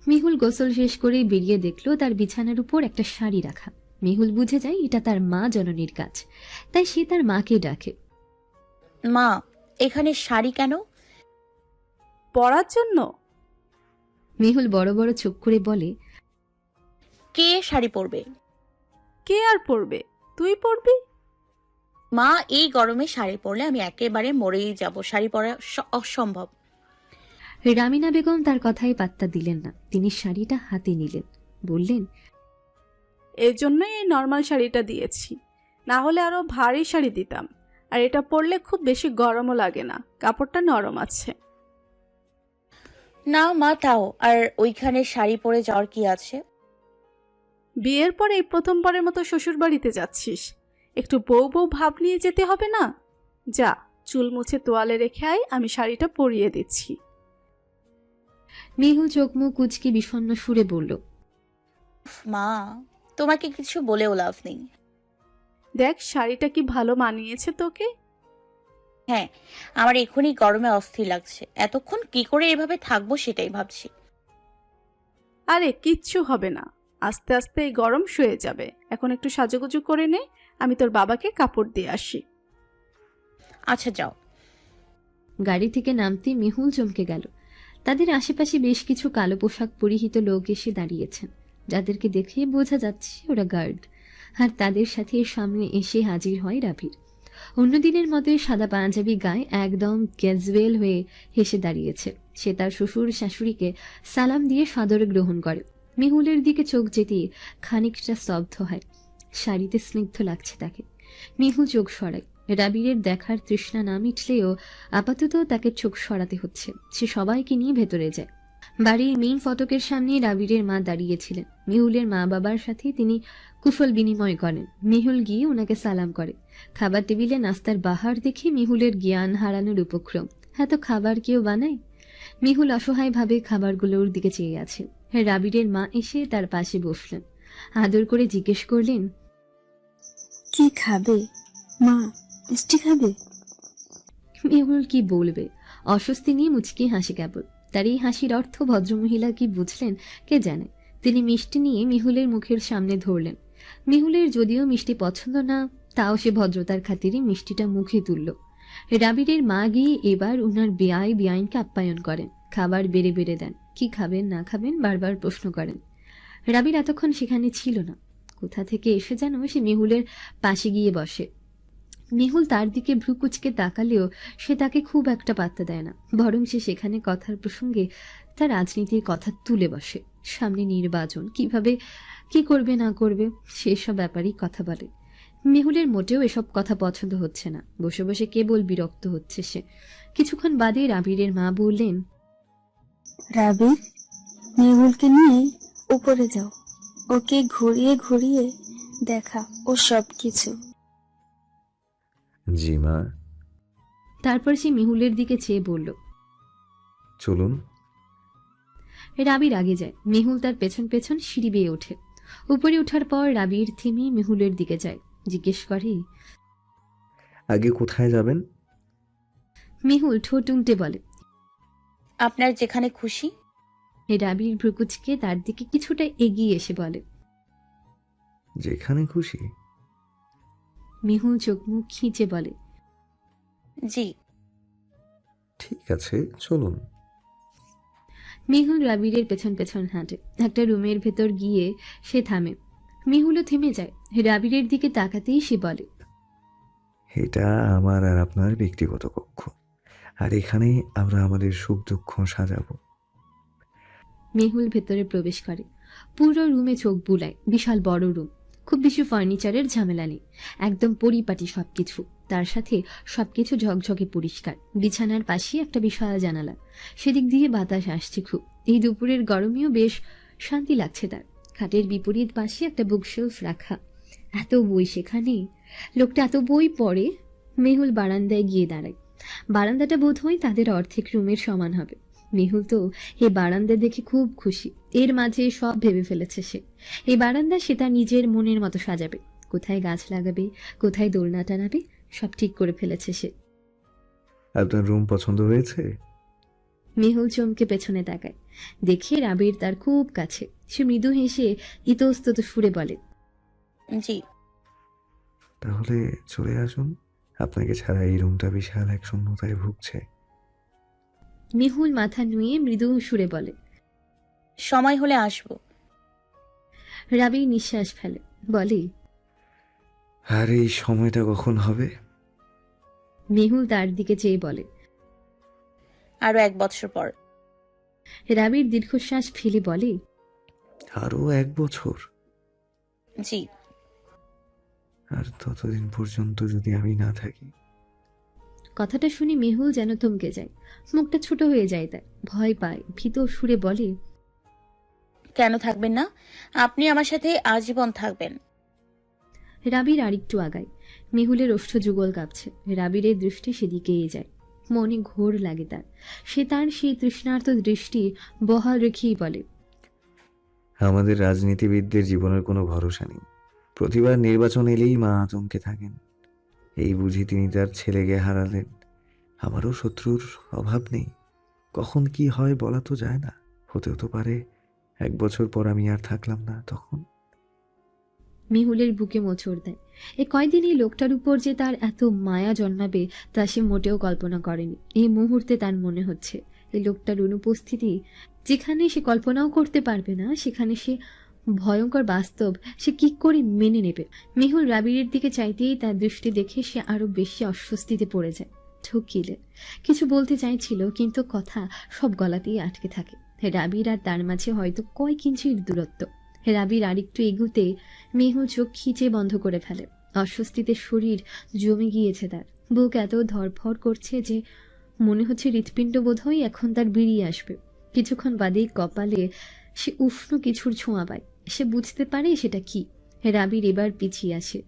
মেহুল গোসল শেষ করে বেরিয়ে দেখলো তার বিছানার উপর একটা শাড়ি রাখা। মেহুল বুঝে যায় এটা তার মা জননীর কাজ, তাই সে তার মাকে ডাকে। মা, এখানে শাড়ি কেন? পরার জন্য। মেহুল বড় বড় চোখ করে বলে, কে শাড়ি পরবে? কে আর পরবে? তুই পরবি। মা, এই গরমে শাড়ি পরলে আমি একেবারে মরেই যাব। শাড়ি পরা অসম্ভব। রামিনা বেগম তার কথায় পাত্তা দিলেন না। তিনি শাড়িটা হাতে নিলেন, বললেন, এই জন্যই এই নর্মাল শাড়িটা দিয়েছি, না হলে আরো ভারী শাড়ি দিতাম। আর এটা পরলে খুব বেশি গরমও লাগে না, কাপড়টা নরম আছে। না মা, তাও আর ওইখানে শাড়ি পরে যাওয়ার কি আছে? বিয়ের পরে এই প্রথমবারের মতো শ্বশুর বাড়িতে যাচ্ছিস, একটু বউ বউ ভাব নিয়ে যেতে হবে না? যা, চুল মুছে তোয়ালে রেখে আয়, আমি শাড়িটা পরিয়ে দিচ্ছি। মেহুল চোখ মুখ কুচকে বিষণ্ণ সুরে বলল, মা, তোমাকে কিছু বলেও লাভ নেই। দেখ শাড়িটা কি ভালো মানিয়েছে তোকে। হ্যাঁ, আমার এখনই গরমে অস্থির লাগছে। এতক্ষণ কি করে এভাবে থাকবো সেটাই ভাবছি। আরে কিচ্ছু হবে না, আস্তে আস্তে এই গরম শুয়ে যাবে। এখন একটু সাজুগুজু করে নে, আমি তোর বাবাকে কাপড় দিয়ে আসি। আচ্ছা যাও। গাড়ি থেকে নামতে মেহুল চমকে গেল। তাদের আশেপাশে বেশ কিছু কালো পোশাক পরিহিত লোক এসে দাঁড়িয়েছেন, যাদেরকে দেখে বোঝা যাচ্ছে ওরা গার্ড। আর তাদের সাথে সামনে এসে হাজির হয় রাবির। অন্যদিনের মতোই সাদা পাঞ্জাবি গায়ে একদম ক্যাজুয়াল হয়ে হেসে দাঁড়িয়েছে। সে তার শ্বশুর শাশুড়িকে সালাম দিয়ে সাদরে গ্রহণ করে। মেহুলের দিকে চোখ যেতেই খানিকটা স্তব্ধ হয়। শাড়িতে স্নিগ্ধ লাগছে তাকে। মেহুল চোখ সরায়। রাবিরের দেখার তৃষ্ণা না মিটলেও আপাতত তাকে চোখ সরাতে হচ্ছে। সে সবাইকে নিয়ে ভেতরে যায়। বাড়ির মেইন ফটকের সামনে রাবিরের মা দাঁড়িয়েছিলেন। মেহুলের মা বাবার সাথে তিনি কুশল বিনিময় করেন। মেহুল গিয়ে ওনাকে সালাম করে। খাবার টেবিলে নাস্তার বাহার দেখে মেহুলের জ্ঞান হারানোর উপক্রম। এত খাবার কেউ বানায়? মেহুল অসহায়ভাবে খাবারগুলোর দিকে চেয়ে আছে। রাবিরের মা এসে তার পাশে বসলেন। আদর করে জিজ্ঞেস করলেন, কি খাবে মা? মিষ্টি খাবে? মেহুল কি বলবে? অস্বস্তি নিয়ে মুচকি হাসি কেবল। তার এই হাসির অর্থ ভদ্রমহিলা কি বুঝলেন কে জানে। তিনি মিষ্টি নিয়ে মেহুলের মুখের সামনে ধরলেন। মেহুলের যদিও মিষ্টি পছন্দ না, তাও সে ভদ্রতার খাতিরে মিষ্টিটা মুখে তুলল। রাবিরের মা গিয়ে এবার উনার বেআইনকে আপ্যায়ন করেন। খাবার বেড়ে বেড়ে দেন। কি খাবেন না খাবেন বারবার প্রশ্ন করেন। রাবির এতক্ষণ সেখানে ছিল না। কোথা থেকে এসে যেন সে মেহুলের পাশে গিয়ে বসে। মেহুল তার দিকে ভ্রু কুচকে তাকালেও সে তাকে খুব একটা পাত্তা দেয় না। বরং সে সেখানে কথার প্রসঙ্গে তার রাজনীতির কথা তুলে বসে। সামনে নির্বাচন, কিভাবে কি করবে না করবে সেসব ব্যাপারেই কথা বলে। মেহুলের মোটেও এসব কথা পছন্দ হচ্ছে না। বসে বসে কেবল বিরক্ত হচ্ছে সে। কিছুক্ষণ বাদে রাবিরের মা বললেন, রাবির, মেহুলকে নিয়ে উপরে যাও, ওকে ঘুরিয়ে ঘুরিয়ে দেখা ও সব কিছু। জি মা। তারপর সে মেহুলের দিকে চেয়ে বলল, চলুন। রাবির আগে যায়। মেহুল তার পেছন পেছন সিঁড়ি বেয়ে ওঠে। উপরে ওঠার পর রাবির থেমে মেহুলের দিকে যায়। জিজ্ঞেস করে, আগে কোথায় যাবেন? মেহুল ঠোঁট উল্টে বলে, আপনার যেখানে খুশি। রাবির ভ্রুকুচকে তার দিকে কিছুটা এগিয়ে এসে বলে। যেখানে খুশি? মেহুল চোখ মুখ খিঁচে বলে, জি। ঠিক আছে, চলুন। মেহুল রাবিরের পেছন পেছন হাঁটে। একটা রুমের ভেতর গিয়ে সে থামে। মেহুলও থেমে যায়। রাবিরের দিকে তাকাতেই সে বলে, এটা আমার আর আপনার ব্যক্তিগত কক্ষ, আর এখানে আমরা আমাদের সুখ দুঃখ সাজাবো। মেহুল ভেতরে প্রবেশ করে। পুরো রুমে চোখ বুলায়। বিশাল বড় রুম। খুব বেশি ফার্নিচারের ঝামেলা নেই। একদম পরিপাটি সবকিছু। তার সাথে সবকিছু ঝকঝকে পরিষ্কার। বিছানার পাশে একটা বিশাল জানালা। সেদিক দিয়ে বাতাস আসছে খুব। এই দুপুরের গরমেও বেশ শান্তি লাগছে তার। খাটের বিপরীত পাশে একটা বুকশেলফ রাখা। এত বই সেখানে। লোকটা এত বই পড়ে। মেহুল বারান্দায় গিয়ে দাঁড়ায়। বারান্দাটা বোধ হয় তাদের অর্ধেক রুমের সমান হবে। মেহুল তো এই বারান্দা দেখে খুব খুশি। এর মাঝে সব ভেবে ফেলেছে সে। এই বারান্দা সে তার নিজের মনের মতো সাজাবে। কোথায় গাছ লাগাবে, কোথায় দোলনা টানাবে, সব ঠিক করে ফেলেছে সে। আপনার রুম পছন্দ হয়েছে? মেহুল চমকে পেছনে তাকায়, দেখে রাবির তার খুব কাছে। সে মৃদু হেসে ইতস্তত সুরে বলে, জি। তাহলে চলে আসুন, আপনাকে ছাড়া এই রুমটা বিশাল এক শূন্যতায় ভুগছে। মেহুল মাথা নুয়ে মৃদু সুরে বলে। সময় হলে আসবো। রাবি নিঃশ্বাস ফেলে, বলে, আর এই সময়টা কখন হবে? মেহুল তার দিকে চেয়ে বলে। আরো 1 বছর পর। রাবির দীর্ঘশ্বাস ফেলে বলে, আরো 1 বছর? জি। আর ততদিন পর্যন্ত যদি আমি না থাকি? কথাটা শুনে মেহুল যেন থমকে যায়, মুখটা ছোট হয়ে যায় তার, ভয় পায়, ভীত সুরে বলে, কেন থাকবেন না? আপনি আমার সাথে আজীবন থাকবেন। রাবির আরেকটু আগায়। মেহুলের ওষ্ঠ যুগল কাঁপছে, রাবিরের দৃষ্টি সেদিকেই যায়। মনে ঘোর লাগে তার। সে তার সেই তৃষ্ণার্ত দৃষ্টি বহাল রেখেই বলে, আমাদের রাজনীতিবিদদের জীবনের কোনো ভরসা নেই। প্রতিবার নির্বাচন এলেই মা আতঙ্কে থাকেন। এই বুঝি তিনি তার ছেলেকে হারালেন। আমারও শত্রুর অভাব নেই। কখন কি হয় বলা তো যায় না। হতেও তো পারে 1 বছর পর আমি আর থাকলাম না, তখন। মেহুলের বুকে মোচড় দেয়। কয়দিন এই লোকটার উপর যে তার এত মায়া জন্মাবে তা সে মোটেও কল্পনা করেনি। এই মুহূর্তে তার মনে হচ্ছে এই লোকটার অনুপস্থিতি যেখানে সে কল্পনাও করতে পারবে না, সেখানে সে ভয়ঙ্কর বাস্তব সে কি করে মেনে নেবে। মেহুল রাবিরের দিকে চাইতেই তার দৃষ্টি দেখে সে আরো বেশি অস্বস্তিতে পড়ে যায়। ঠকিলে কিছু বলতে চাইছিল, কিন্তু কথা সব গলাতেই আটকে থাকে। রাবির আর তার মাঝে হয়তো কয়েক ইঞ্চির দূরত্ব। রাবির আরেকটু এগুতে মেহুল চোখ খিচে বন্ধ করে ফেলে। অস্বস্তিতে শরীর জমে গিয়েছে তার। বুক এত ধরফর করছে যে মনে হচ্ছে হৃৎপিণ্ড বোধহয় এখন তার বেরিয়ে আসবে। কিছুক্ষণ বাদেই কপালে সে উষ্ণ কিছুর ছোঁয়া পায়। সে বুঝতে পারে সেটা কি। রাবির এবার পিছিয়ে আসে।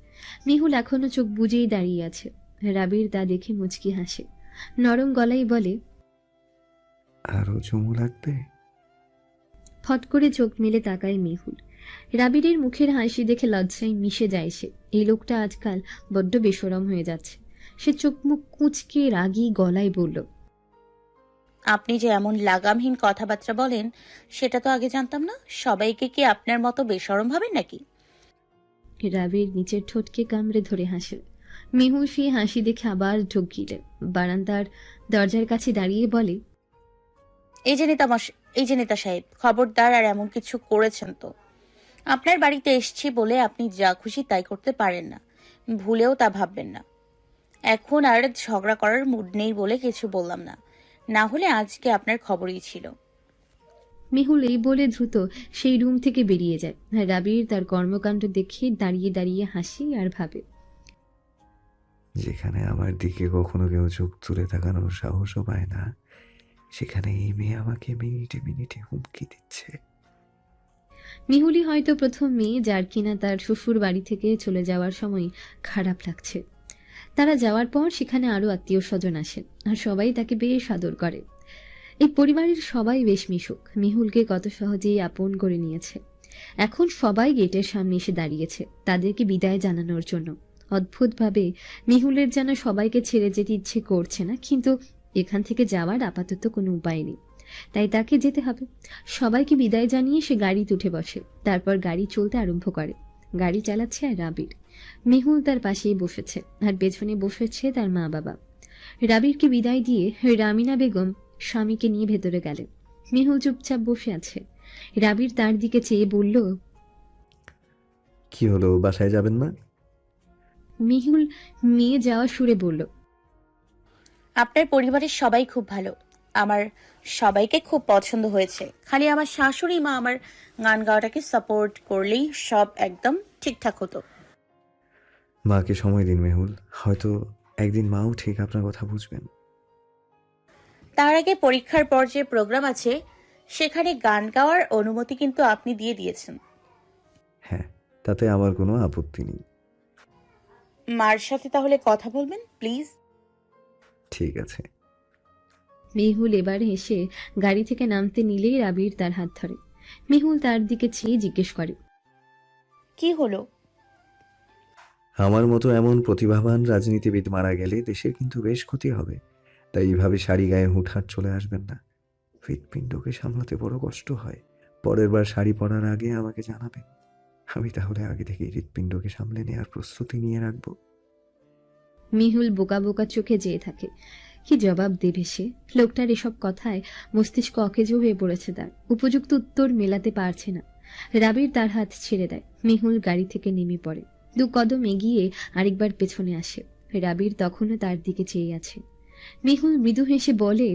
মেহুল এখনো চোখ বুজেই দাঁড়িয়ে আছে। রাবির তা দেখে মুচকি হাসে, নরম গলায় বলে, আরো চুমু লাগবে? ফট করে চোখ মেলে তাকায় মেহুল। রাবিরের মুখের হাসি দেখে লজ্জায় মিশে যায় সে। এই লোকটা আজকাল বড্ড বেশরম হয়ে যাচ্ছে। সে চোখ মুখ কুঁচকে রাগী গলায় বলল, আপনি যে এমন লাগামহীন কথাবার্তা বলেন সেটা তো আগে জানতাম না। সবাইকে কি আপনার মতো বেশরম ভাবেন নাকি? রাবির নিচের ঠোঁটকে কামড়ে ধরে হাসে। মেহুল সেই হাসি দেখে আবার ঢোক গিলে বারান্দার দরজার কাছে দাঁড়িয়ে বলে, এই যে নেতা সাহেব, খবরদার আর এমন কিছু করেছেন তো। আপনার বাড়িতে এসেছি বলে আপনি যা খুশি তাই করতে পারেন না। ভুলেও তা ভাববেন না। এখন আর ঝগড়া করার মুড নেই বলে কিছু বললাম না, না হলে আজকে আপনার খবরই ছিল। মেহুল এই বলে দ্রুত সেই রুম থেকে বেরিয়ে যায়। রাবির তার কর্মকাণ্ড দেখে দাঁড়িয়ে দাঁড়িয়ে হাসি আর ভাবে, যেখানে আমার দিকে কখনো কেউ চোখ তুলে তাকানোর সাহসও পায় না, সেখানে এই মেয়ে আমাকে মিনিটে মিনিটে হুমকি দিচ্ছে। মেহুলি হয়তো প্রথম মেয়ে যার কিনা তার শ্বশুর বাড়ি থেকে চলে যাওয়ার সময় খারাপ লাগছে। তারা যাওয়ার পর সেখানে আরো আত্মীয় স্বজন আসেন আর সবাই তাকে বেশ আদর করে। এই পরিবারের সবাই বেশ মিশুক। মেহুলকে কত সহজেই আপন করে নিয়েছে। এখন সবাই গেটের সামনে এসে দাঁড়িয়েছে তাদেরকে বিদায় জানানোর জন্য। অদ্ভুতভাবে মেহুলের যেন সবাইকে ছেড়ে যেতে ইচ্ছে করছে না, কিন্তু এখান থেকে যাওয়ার আপাতত কোনো উপায় নেই, তাই তাকে যেতে হবে। সবাইকে বিদায় জানিয়ে সে গাড়িতে উঠে বসে। তারপর গাড়ি চলতে আরম্ভ করে। গাড়ি চালাচ্ছে আর রাবির। মেহুল তার পাশেই বসেছে আর পেছনে বসেছে তার মা বাবা। রাবিরকে বিদায় দিয়ে রামিনা বেগম স্বামীকে নিয়ে ভেতরে গেলেন। মেহুল চুপচাপ বসে আছে। রাবির তার দিকে চেয়ে বলল, কি হলো, বাসায় যাবেন না? মেহুল মেয়ে যাওয়া সুরে বলল, আপনার পরিবারের সবাই খুব ভালো। আমার সবাইকে খুব পছন্দ হয়েছে। খালি আমার শাশুড়ি মা আমার গান গাওয়াটাকে সাপোর্ট করলেই সব একদম ঠিকঠাক হতো। মাকে সময় দিন মেহুল, হয়তো একদিন মাও ঠিক আপনার কথা বুঝবেন। তার আগে পরীক্ষার পর যে প্রোগ্রাম আছে সেখানে গান গাওয়ার অনুমতি কিন্তু আপনি দিয়ে দিয়েছেন। হ্যাঁ, তাতে আমার কোনো আপত্তি নেই। মার সাথে তাহলে কথা বলবেন প্লিজ। ঠিক আছে। মেহুল এবার হেসে গাড়ি থেকে নামতে নিলেই রাবির তার হাত ধরে। মেহুল তার দিকে চেয়ে জিজ্ঞেস করে, কি হলো? আমার মতো এমন প্রতিভাবান রাজনীতিবিদ মারা গেলে দেশের কিন্তু বেশ ক্ষতি হবে। তাই এইভাবে শাড়ি গায়ে হুটহাট চলে আসবেন না। হৃৎপিণ্ডকে সামলাতে বড় কষ্ট হয়। পরের বার শাড়ি পরার আগে আমাকে জানাবেন। আমি তাহলে আগে থেকেই হৃৎপিণ্ডকে সামলে নেওয়ার প্রস্তুতি নিয়ে রাখবো। মিহুল বোকা বোকা চোখে যেয়ে থাকে। কি জবাব দেবে সে? লোকটার এসব কথায় মস্তিষ্ক অকেজো হয়ে পড়েছে তার। উপযুক্ত উত্তর মেলাতে পারছে না। রাবির তার হাত ছেড়ে দেয়। মিহুল গাড়ি থেকে নেমে পড়ে। 2 কদম এগিয়ে আরেকবার পেছনে আসে। রাবির তখনও তার দিকে চেয়ে আছে। মিহুল মৃদু হেসে বলে,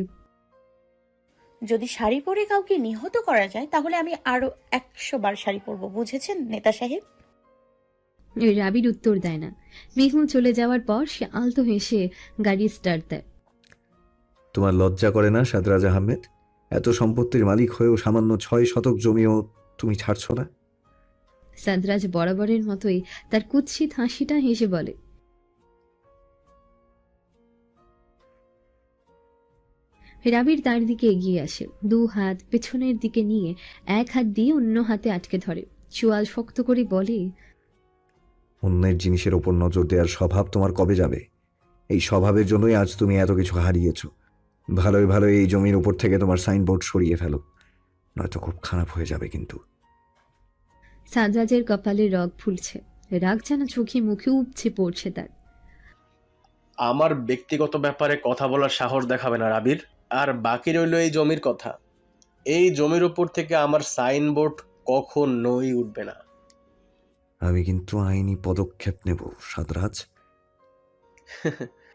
যদি শাড়ি পরে কাউকে নিহত করা যায় তাহলে আমি আরো 100 বার শাড়ি পরবো, বুঝেছেন নেতা সাহেব? রাবির উত্তর দেয় না। মিহুল চলে যাওয়ার পর সে আলতো হেসে গাড়ি স্টার্ট দেয়। তোমার লজ্জা করে না সাদরাজ আহমেদ? এত সম্পত্তির মালিক হয়েও সামান্য 6 শতক জমিও তুমি ছাড়ছ না? সাদরাজ বরাবরের মতোই তার কুৎসিত হাসিটা হেসে বলে। রাবির তার দিকে এগিয়ে আসে। 2 হাত পেছনের দিকে নিয়ে 1 হাত দিয়ে অন্য হাতে আটকে ধরে। চোয়াল শক্ত করে বলে, অন্যের জিনিসের ওপর নজর দেওয়ার স্বভাব তোমার কবে যাবে? এই স্বভাবের জন্যই আজ তুমি এত কিছু হারিয়েছ। ভালোই ভালোই এই জমির উপর থেকে তোমার সাইনবোর্ড সরিয়ে ফেলো, নয়তো খুব খারাপ হয়ে যাবে কিন্তু। সাদরাজের কপালে রগ ফুলছে। রাগ যেন চোখে মুখে উপচে পড়ছে তার। আমার ব্যক্তিগত ব্যাপারে কথা বলার সাহস দেখাবে না রাবির। আর বাকি রইল এই জমির কথা। এই জমির উপর থেকে আমার সাইনবোর্ড কখনোই উঠবে না। আমি কিন্তু আইনি পদক্ষেপ নেব সাদরাজ।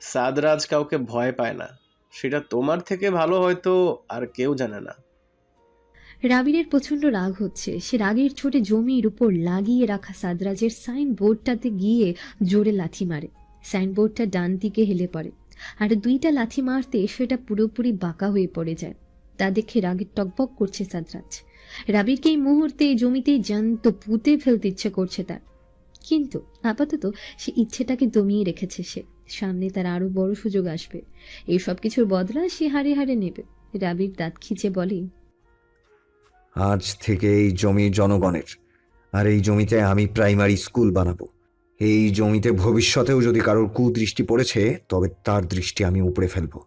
সাদরাজ কাউকে ভয় পায় না, সেটা তোমার থেকে ভালো হয়তো আর কেউ জানে না। রাবিরের প্রচন্ড রাগ হচ্ছে। সে রাগের চোটে জমির উপর লাগিয়ে রাখা সাদরাজের সাইনবোর্ডটাতে গিয়ে জোরে লাথি মারে। সাইনবোর্ডটা ডান দিকে হেলে পড়ে। আর 2টা লাথি মারতে সেটা পুরোপুরি বাঁকা হয়ে পড়ে যায়। তা দেখে রাগে টকবক করছে সাদরাজ। রাবিরকে এই মুহূর্তে এই জমিতেই জ্যান্ত পুঁতে ফেলতে ইচ্ছে করছে তার। কিন্তু আপাতত সে ইচ্ছেটাকে দমিয়ে রেখেছে সে। সামনে তার আরো বড় সুযোগ আসবে। এই সব কিছুর বদলা সে হারে হারে নেবে। রাবির দাঁত খিচে বলে, আজ থেকে এই জমি জনগণের, আর এই জমিতে আমি প্রাইমারি স্কুল বানাবো। এই জমিতে ভবিষ্যতেও যদি কারোর কুদৃষ্টি পড়েছে তবে তার দৃষ্টি আমি উপড়ে ফেলবো।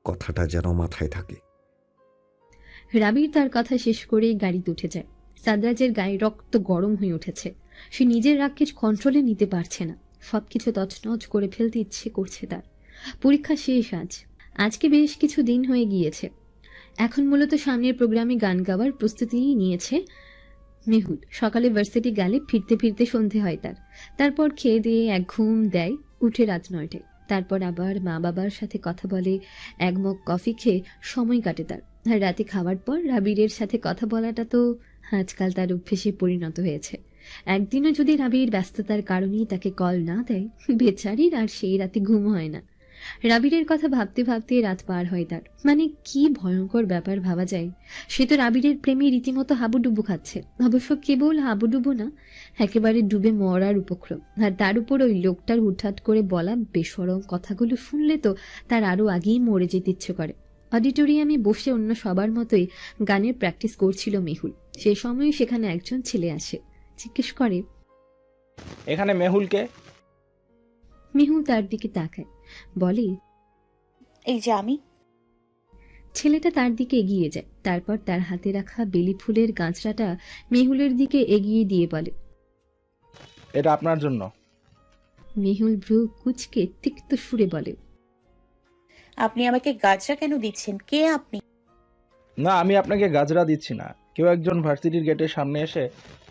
কথাটা যেন মাথায় থাকে। রাবির তার কথা শেষ করেই গাড়িতে উঠে যায়। সাদরাজের গায়ে রক্ত গরম হয়ে উঠেছে। সে নিজের রাগকে কন্ট্রোলে নিতে পারছে না। সবকিছু তছনছ করে ফেলতে ইচ্ছে করছে তার। পরীক্ষা শেষ আজকে বেশ কিছু দিন হয়ে গিয়েছে। এখন মূলত সামনের প্রোগ্রামে গান গাওয়ার প্রস্তুতি নিয়েছে মেহুল। সকালে ভার্সিটি গেলে ফিরতে ফিরতে সন্ধে হয় তার। তারপর খেয়ে দিয়ে এক ঘুম দেয়, উঠে রাত 9টায়। তারপর আবার মা বাবার সাথে কথা বলে, 1 মগ কফি খেয়ে সময় কাটে তার। আর রাতে খাওয়ার পর রাবিরের সাথে কথা বলাটা তো আজকাল তার অভ্যেসে পরিণত হয়েছে। একদিনও যদি রাবির ব্যস্ততার কারণেই তাকে কল না দেয়, বেচারির আর সেই রাতে ঘুম হয় না। রাবিরের কথা ভাবতে ভাবতে রাত পার হয় তার। মানে কি ভয়ঙ্কর ব্যাপার ভাবা যায়। সে তো রাবিরের প্রেমে রীতিমতো হাবুডুবু খাচ্ছে। অবশ্য কেবল হাবুডুবু না, একেবারে ডুবে মরার উপক্রম। আর তার উপর ওই লোকটার হুটহাট করে বলা বেশরম কথাগুলো শুনলে তো তার আরো আগেই মরে যেতে ইচ্ছে করে। অডিটোরিয়ামে বসে অন্য সবার মতোই গানের প্র্যাকটিস করছিল মেহুল। সেই সময় সেখানে একজন ছেলে আসে, জিজ্ঞেস করে, এখানে মেহুলকে? মেহুল তার দিকে তাকায়, বলে, এই যে আমি। ছেলেটা তার দিকে এগিয়ে যায়। তারপর তার হাতে রাখা বেলি ফুলের গাঁছড়াটা মেহুলের দিকে এগিয়ে দিয়ে বলে, এটা আপনার জন্য। মেহুল ভ্রু কুচকে তিক্ত সুরে বলে, আপনি আমাকে গাছরা কেন দিচ্ছেন? কে আপনি? না, আমি আপনাকে গাজরা দিচ্ছি না। কেউ একজন ভার্সিটির গেটের সামনে এসে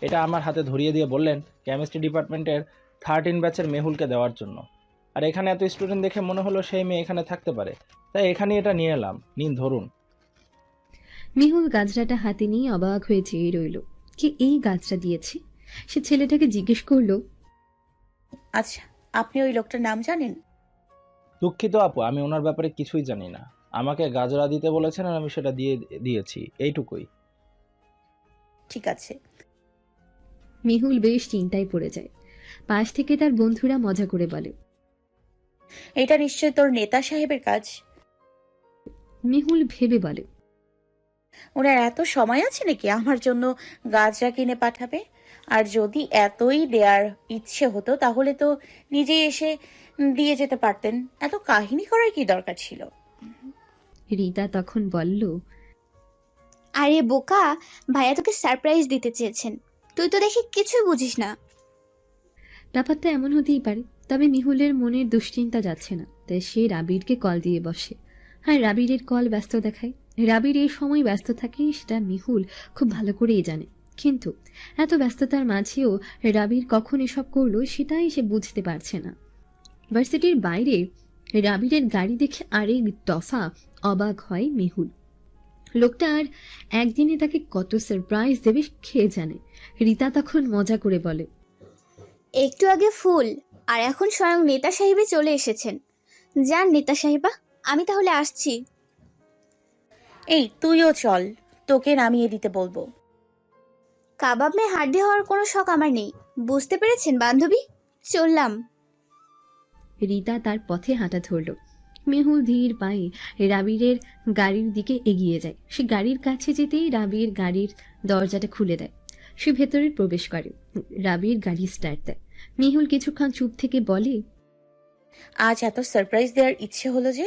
এটা আমার হাতে ধরিয়ে দিয়ে বললেন কেমিস্ট্রি ডিপার্টমেন্টের 13 ব্যাচের মেহুলকে দেওয়ার জন্য। আর এখানে এত স্টুডেন্ট দেখে মনে হলো সেই মেয়ে এখানে থাকতে পারে, তাই এখানে এটা নিয়ে এলাম। নিন, ধরুন। মেহুল গাছড়াটা হাতে নিয়ে অবাক হয়ে চেয়ে রইল। কে এই গাছটা দিয়েছে? সে ছেলেটাকে জিজ্ঞেস করলো, আচ্ছা, আপনি ওই লোকটার নাম জানেন? দুঃখিত আপু, আমি ওনার ব্যাপারে কিছুই জানি না। আমাকে গাজরা দিতে বলেছেন আর আমি সেটা দিয়েছি, এইটুকুই। ঠিক আছে। মেহুল বেশ চিন্তায় পড়ে যায়। পাশ থেকে তার বন্ধুরা মজা করে বলে, এটা নিশ্চয় তোর নেতা সাহেবের কাজ। মেহুল ভেবে বলে, ওনার এত সময় আছে নাকি আমার জন্য গাছরা কিনে পাঠাবে? আর যদি এতই দেয়ার ইচ্ছে হতো তাহলে তো নিজেই এসে দিয়ে যেতে পারতেন। এত কাহিনী করার কি দরকার ছিল? রিতা তখন বলল, আরে বোকা, ভাইয়া তোকে সারপ্রাইজ দিতে চেয়েছেন, তুই তো দেখি কিছুই বুঝিস না। ব্যাপারটা এমন হতেই পারে, তবে মিহুলের মনের দুশ্চিন্তা যাচ্ছে না, তাই সে রাবিরকে কল দিয়ে বসে। হ্যাঁ, রাবিরের কল ব্যস্ত দেখায়। রাবির এই সময় ব্যস্ত থাকে সেটা মিহুল খুব ভালো করেই জানে, কিন্তু এত ব্যস্ততার মাঝেও রাবির কখন এসব করলো সেটাই সে বুঝতে পারছে না। ভার্সিটির বাইরে রাবিরের গাড়ি দেখে আরেক দফা অবাক হয় মিহুল। লোকটা আর একদিনে তাকে কত সারপ্রাইজ দেবে খেয়ে জানে। রীতা তখন মজা করে বলে, একটু আগে ফুল, আর এখন স্বয়ং নেতা সাহেবে চলে এসেছেন। যান নেতা সাহেবা, আমি তাহলে আসছি। এই তুইও চল, তোকে নামিয়ে দিতে বলবো। কাবাব মে হাড্ডি হওয়ার কোনো শখ আমার নেই, বুঝতে পেরেছেন বান্ধবী? চললাম। রীতা তার পথে হাঁটা ধরল। মেহুল ধীর পায়ে রাবিরের গাড়ির দিকে এগিয়ে যায়। সে গাড়ির কাছে যেতেই রাবির গাড়ির দরজাটা খুলে দেয়। সে ভেতরে প্রবেশ করে। রাবির গাড়ি স্টার্ট দেয়। মেহুল কিছুক্ষণ চুপ থেকে বলে, আজ এত সারপ্রাইজ দেওয়ার ইচ্ছে হলো যে?